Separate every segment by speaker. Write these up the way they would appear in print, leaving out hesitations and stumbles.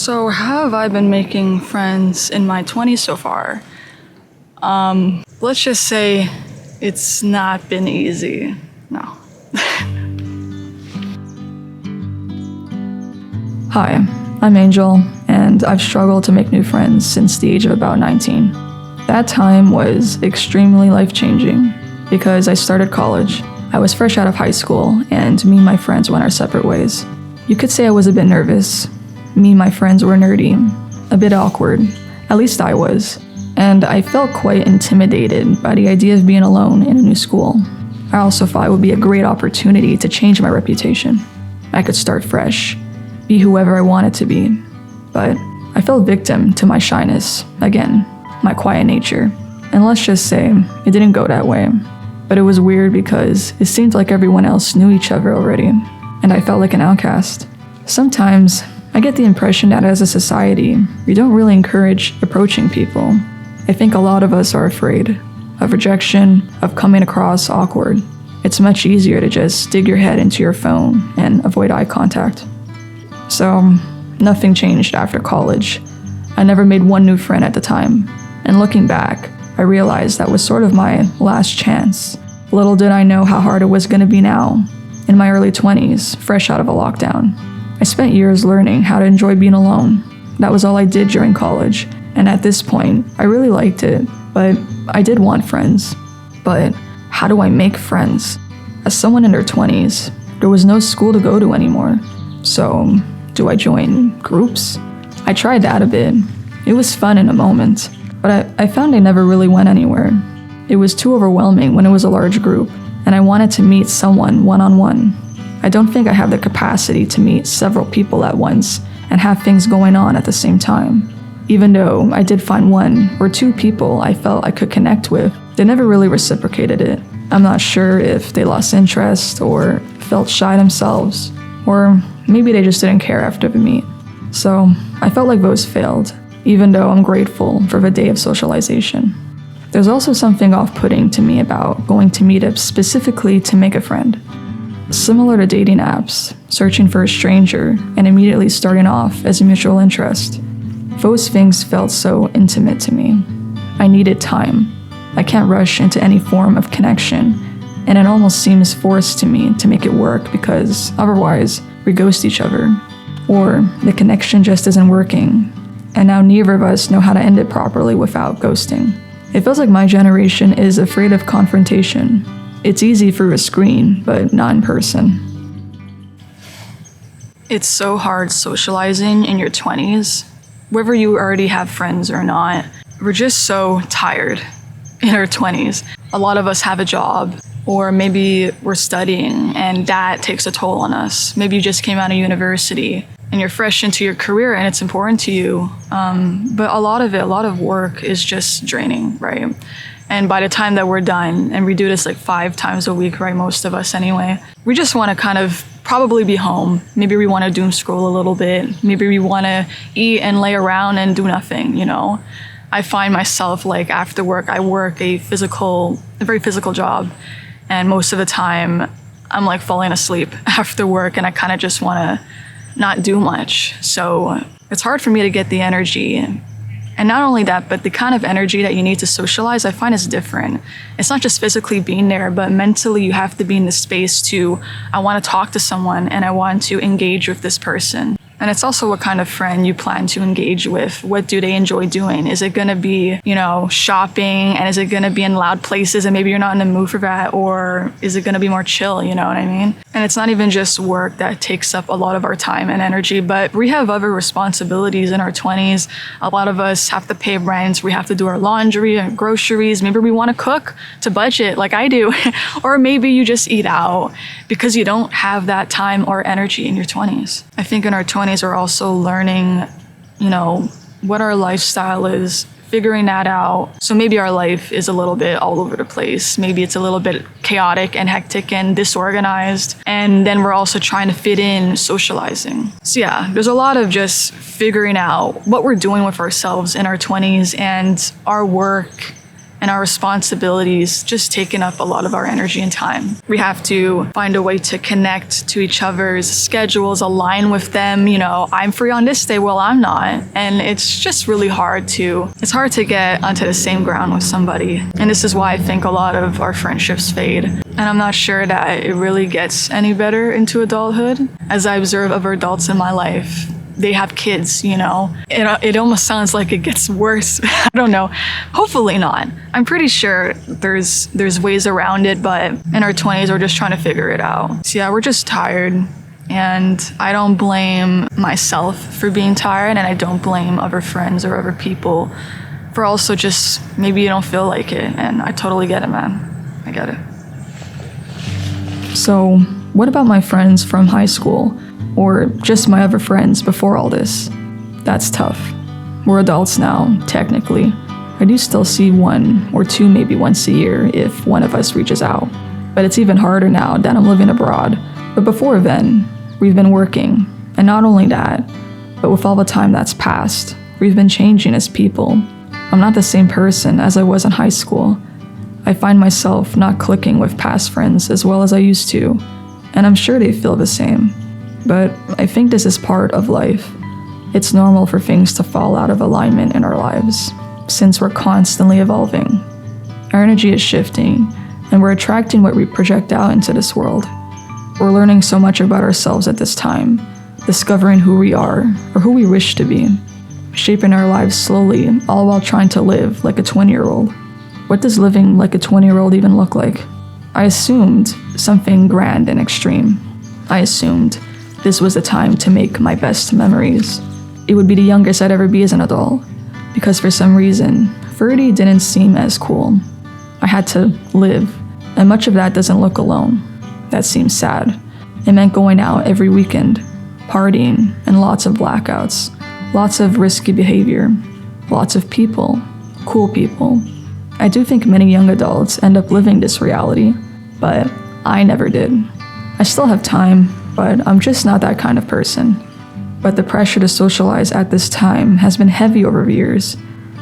Speaker 1: So, how have I been making friends in my 20s so far? Let's just say it's not been easy. No.
Speaker 2: Hi, I'm Angel, and I've struggled to make new friends since the age of about 19. That time was extremely life-changing because I started college. I was fresh out of high school, and me and my friends went our separate ways. You could say I was a bit nervous. Me and my friends were nerdy, a bit awkward. At least I was. And I felt quite intimidated by the idea of being alone in a new school. I also thought it would be a great opportunity to change my reputation. I could start fresh, be whoever I wanted to be. But I fell victim to my shyness, again, my quiet nature. And let's just say, it didn't go that way. But it was weird because it seemed like everyone else knew each other already, and I felt like an outcast. Sometimes, I get the impression that as a society, we don't really encourage approaching people. I think a lot of us are afraid of rejection, of coming across awkward. It's much easier to just dig your head into your phone and avoid eye contact. So, nothing changed after college. I never made one new friend at the time. And looking back, I realized that was sort of my last chance. Little did I know how hard it was going to be now, in my early 20s, fresh out of a lockdown. I spent years learning how to enjoy being alone. That was all I did during college, and at this point, I really liked it, but I did want friends. But how do I make friends? As someone in their 20s, there was no school to go to anymore. So, do I join groups? I tried that a bit. It was fun in a moment, but I found I never really went anywhere. It was too overwhelming when it was a large group, and I wanted to meet someone one-on-one. I don't think I have the capacity to meet several people at once and have things going on at the same time. Even though I did find one or two people I felt I could connect with, they never really reciprocated it. I'm not sure if they lost interest or felt shy themselves, or maybe they just didn't care after the meet. So I felt like those failed, even though I'm grateful for the day of socialization. There's also something off-putting to me about going to meetups specifically to make a friend. Similar to dating apps, searching for a stranger and immediately starting off as a mutual interest. Those things felt so intimate to me. I needed time. I can't rush into any form of connection, and it almost seems forced to me to make it work because otherwise we ghost each other. Or the connection just isn't working, and now neither of us know how to end it properly without ghosting. It feels like my generation is afraid of confrontation. It's easy through a screen, but not in person.
Speaker 1: It's so hard socializing in your 20s. Whether you already have friends or not, we're just so tired in our 20s. A lot of us have a job, or maybe we're studying, and that takes a toll on us. Maybe you just came out of university and you're fresh into your career and it's important to you. But a lot of work is just draining, right? And by the time that we're done, and we do this like 5 times a week, right, most of us anyway, we just want to kind of probably be home. Maybe we want to doom scroll a little bit. Maybe we want to eat and lay around and do nothing, you know? I find myself like after work, I work a very physical job. And most of the time I'm like falling asleep after work and I kind of just want to not do much. So it's hard for me to get the energy. And not only that, but the kind of energy that you need to socialize, I find is different. It's not just physically being there, but mentally you have to be in the space to, I want to talk to someone and I want to engage with this person. And it's also what kind of friend you plan to engage with. What do they enjoy doing? Is it going to be, shopping? And is it going to be in loud places and maybe you're not in the mood for that? Or is it going to be more chill, you know what I mean? And it's not even just work that takes up a lot of our time and energy, but we have other responsibilities in our 20s. A lot of us have to pay rent. We have to do our laundry and groceries. Maybe we want to cook to budget like I do. Or maybe you just eat out because you don't have that time or energy in your 20s. I think in our 20s, we're also learning, what our lifestyle is, figuring that out. So maybe our life is a little bit all over the place. Maybe it's a little bit chaotic and hectic and disorganized. And then we're also trying to fit in socializing. So yeah, there's a lot of just figuring out what we're doing with ourselves in our 20s and our work and our responsibilities just taking up a lot of our energy and time. We have to find a way to connect to each other's schedules, align with them. You know, I'm free on this day, well, I'm not. And it's just really hard to get onto the same ground with somebody. And this is why I think a lot of our friendships fade. And I'm not sure that it really gets any better into adulthood. As I observe other adults in my life, they have kids, you know. It almost sounds like it gets worse. I don't know. Hopefully not. I'm pretty sure there's ways around it, but in our 20s, we're just trying to figure it out. So yeah, we're just tired. And I don't blame myself for being tired, and I don't blame other friends or other people for also just maybe you don't feel like it. And I totally get it, man. I get it.
Speaker 2: So, what about my friends from high school? Or just my other friends before all this? That's tough. We're adults now, technically. I do still see one or two maybe once a year if one of us reaches out. But it's even harder now that I'm living abroad. But before then, we've been working. And not only that, but with all the time that's passed, we've been changing as people. I'm not the same person as I was in high school. I find myself not clicking with past friends as well as I used to. And I'm sure they feel the same. But I think this is part of life. It's normal for things to fall out of alignment in our lives, since we're constantly evolving. Our energy is shifting, and we're attracting what we project out into this world. We're learning so much about ourselves at this time, discovering who we are, or who we wish to be, shaping our lives slowly, all while trying to live like a 20-year-old. What does living like a 20-year-old even look like? I assumed something grand and extreme. I assumed this was the time to make my best memories. It would be the youngest I'd ever be as an adult, because for some reason, 30 didn't seem as cool. I had to live, and much of that doesn't look alone. That seems sad. It meant going out every weekend, partying, and lots of blackouts, lots of risky behavior, lots of people, cool people. I do think many young adults end up living this reality, but I never did. I still have time, but I'm just not that kind of person. But the pressure to socialize at this time has been heavy over the years.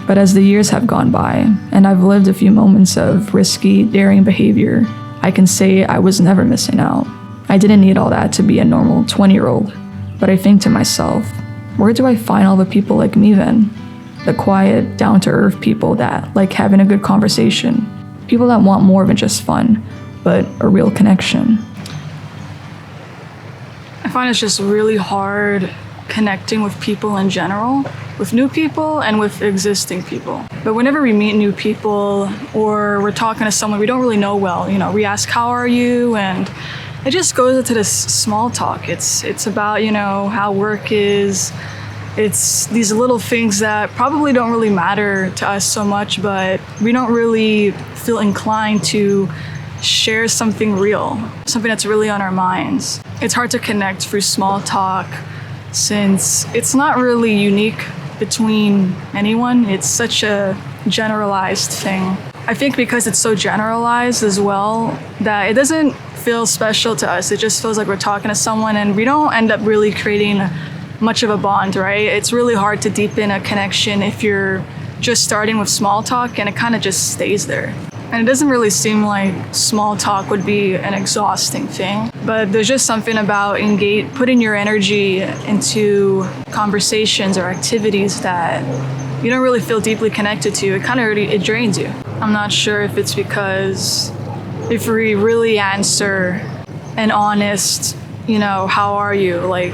Speaker 2: But as the years have gone by, and I've lived a few moments of risky, daring behavior, I can say I was never missing out. I didn't need all that to be a normal 20-year-old. But I think to myself, where do I find all the people like me then? The quiet, down-to-earth people that like having a good conversation. People that want more than just fun, but a real connection.
Speaker 1: I find it's just really hard connecting with people in general, with new people and with existing people. But whenever we meet new people or we're talking to someone we don't really know well, you know, we ask, how are you? And it just goes into this small talk. It's about, you know, how work is. It's these little things that probably don't really matter to us so much, but we don't really feel inclined to share something real, something that's really on our minds. It's hard to connect through small talk since it's not really unique between anyone. It's such a generalized thing. I think because it's so generalized as well that it doesn't feel special to us. It just feels like we're talking to someone and we don't end up really creating much of a bond, right? It's really hard to deepen a connection if you're just starting with small talk and it kind of just stays there. And it doesn't really seem like small talk would be an exhausting thing, but there's just something about putting your energy into conversations or activities that you don't really feel deeply connected to. It drains you. I'm not sure if it's because if we really answer an honest, you know, how are you? Like,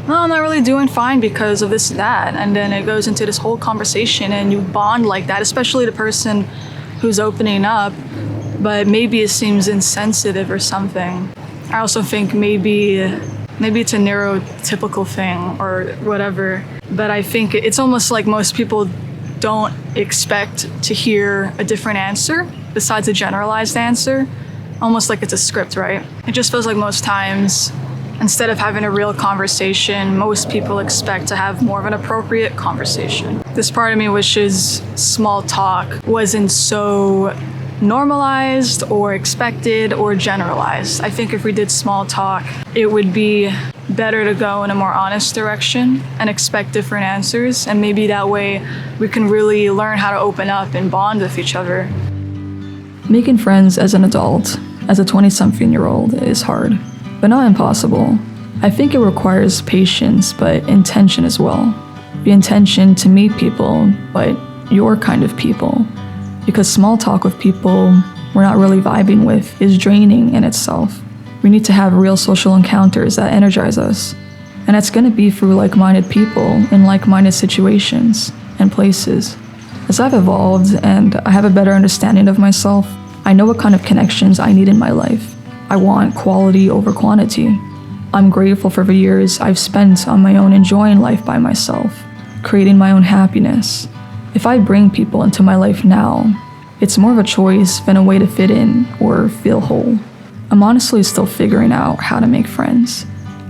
Speaker 1: no, I'm not really doing fine because of this and that. And then it goes into this whole conversation and you bond like that, especially the person who's opening up, but maybe it seems insensitive or something. I also think maybe it's a neurotypical thing or whatever, but I think it's almost like most people don't expect to hear a different answer besides a generalized answer, almost like it's a script, right? It just feels like most times, instead of having a real conversation, most people expect to have more of an appropriate conversation. This part of me wishes small talk wasn't so normalized or expected or generalized. I think if we did small talk, it would be better to go in a more honest direction and expect different answers. And maybe that way we can really learn how to open up and bond with each other.
Speaker 2: Making friends as an adult, as a 20-something-year-old, is hard, but not impossible. I think it requires patience, but intention as well. The intention to meet people, but your kind of people. Because small talk with people we're not really vibing with is draining in itself. We need to have real social encounters that energize us. And it's gonna be through like-minded people in like-minded situations and places. As I've evolved and I have a better understanding of myself, I know what kind of connections I need in my life. I want quality over quantity. I'm grateful for the years I've spent on my own enjoying life by myself, creating my own happiness. If I bring people into my life now, it's more of a choice than a way to fit in or feel whole. I'm honestly still figuring out how to make friends.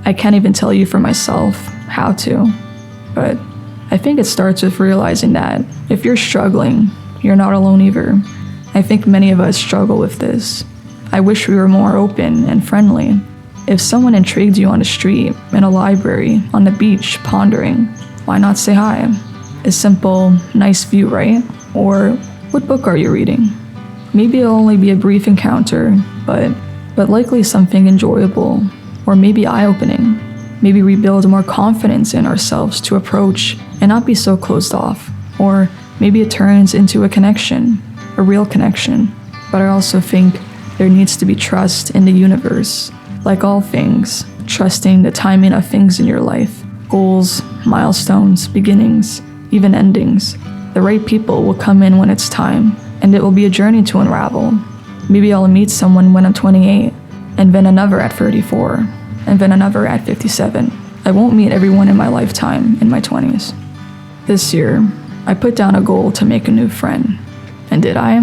Speaker 2: I can't even tell you for myself how to, but I think it starts with realizing that if you're struggling, you're not alone either. I think many of us struggle with this. I wish we were more open and friendly. If someone intrigued you on the street, in a library, on the beach, pondering, why not say hi? A simple, nice view, right? Or, what book are you reading? Maybe it'll only be a brief encounter, but likely something enjoyable, or maybe eye-opening. Maybe we build more confidence in ourselves to approach and not be so closed off. Or maybe it turns into a connection, a real connection. But I also think there needs to be trust in the universe. Like all things, trusting the timing of things in your life. Goals, milestones, beginnings, even endings. The right people will come in when it's time, and it will be a journey to unravel. Maybe I'll meet someone when I'm 28, and then another at 34, and then another at 57. I won't meet everyone in my lifetime in my 20s. This year, I put down a goal to make a new friend. And did I?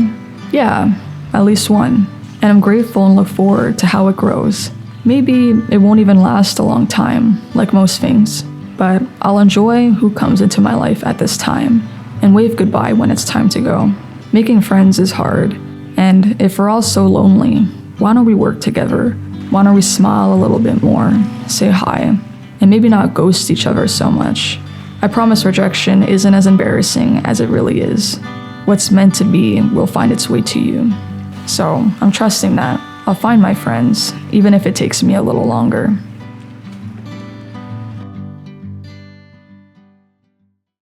Speaker 2: Yeah, at least one. And I'm grateful and look forward to how it grows. Maybe it won't even last a long time, like most things, but I'll enjoy who comes into my life at this time and wave goodbye when it's time to go. Making friends is hard, and if we're all so lonely, why don't we work together? Why don't we smile a little bit more, say hi, and maybe not ghost each other so much? I promise rejection isn't as embarrassing as it really is. What's meant to be will find its way to you. So I'm trusting that I'll find my friends, even if it takes me a little longer.